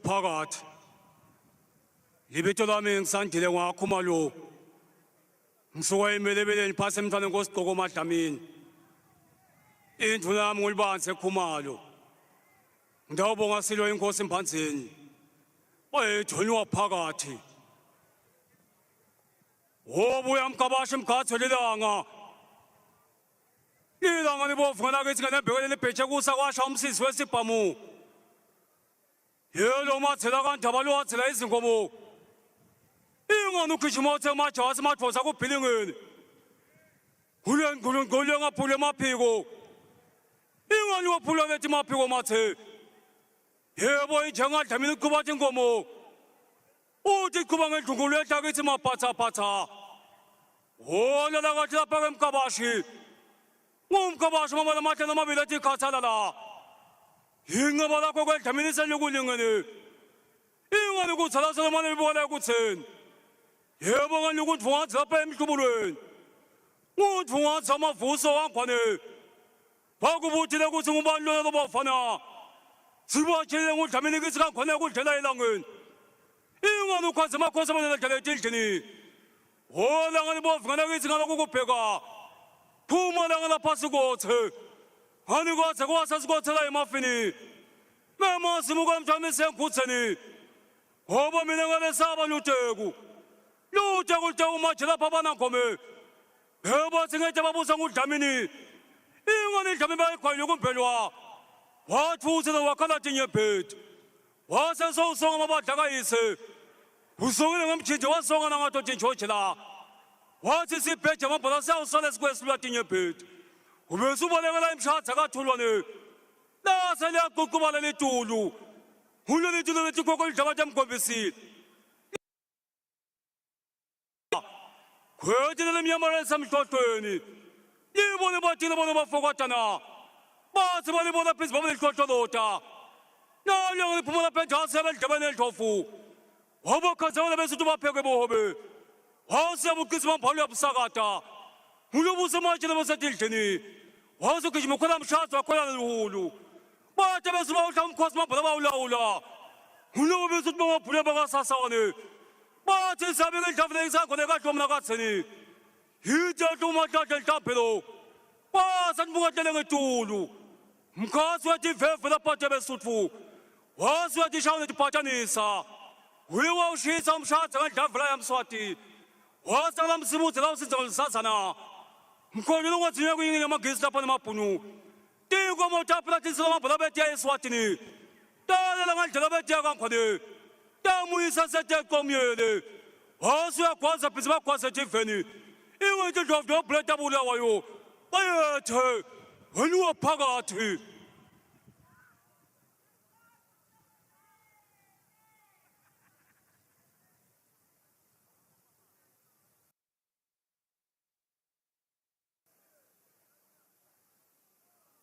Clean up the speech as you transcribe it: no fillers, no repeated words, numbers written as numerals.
phakathi libito lami ngisandile ngakhuma lo ngisuka emelebeleni phase emthane ngosigqoko madlamini indlu nami ngolibanze ekhumalo ngidawubonga silo inkosi emphanzeni bayethonywa phakathi wobuya mkabashe mkhatho lelanga ilanga libovu ngakithi nganebhekele lebheche kusa kwasha umsisi wesibhamu yelo mathela kandaba lo wathela izinkomo ingani ugijima othe majazi madvoza kubhilingeni ngule ngaphule emaphiko ingani waphula lethi maphiko mathe yebo injengadlamini kubathi inkomo uthi kuba ngendlungulo ehlakithi maphathaphatha wona lakathi lapha kemkabashi ngumkabashi mama mahle namabili ethi khathala la ingaba lakho kwedlamini selikulingene ingani kuthala solomane libona ekutheni yebo ngani ukuthi ungathi lapha emhlubulweni uthi ungathi amavuso wangwane bakubuthile ukuthi ngubani lona lobafana sibatshele ngudlamini kithi kakhona kudlela elangeni ingani ukwazi amakhosi amane ladlela etindlini wona ngani bovungana kithi ngalokhu kubheka phuma langa laphasi kothe ngani kothe kwasasikothela emafini memasimuka emthamise engkutheni ngoba mina ngalesaba luteku lute umaje lapha abanangome bathi ngeke babuza ngudlamini ingani idlame bayikhwele kumphelwa wathi uthi wakhala tinyephethi wase sowusonga mabadlakayise usongile ngemthinje wasonga nangadoda injoje la wathi sibheje amabhola siyawusole sikwesilwa tinyephethi ubese ubolekela imshatha kathulwane lase liyaququbala letulu uleli tulu lethi koko lidlakade emgombisile khwethile lemnyamara esamhlotweni libone bathile bona bafokatana bathi balibona phezu babelihlohlolota nalo ngiphumula phenjasi yabendlebeni elidlofu wabakhathana besuthi bapheke bohobe wasiyabukisa mambhalo yabusakata ulobuse matshele basetindlini wasugijima khona mshazi wakhona lehulu bathi besuba uhla umkhosi mambhalo bawulawula ulobo besuthi bangabhule bakasasane bathi sabike idlavule isakhona kahle mna katheni yithatha umahlahla elihlaphelo basathi bungahlele ngetulu mkhazi wethi veve laphathe besuthu wasi wethi shawu nethi phatshanisa uyiwa ushisa umshazi ngendlavula yamswati wasala msibuze la usinza ngolisazana mkhonjela ungathinywe kuyingini amagisi lapha nemabhunu tiko motaphela tinsila mabhola betiya eswatini talela ngandlela betiya kankhwane tamuyisa seteqomyele wasi uyagwaza bhizi bagwaza etiveni ingenti ndlovu nobuleta bulawayo bayethe wena phakathi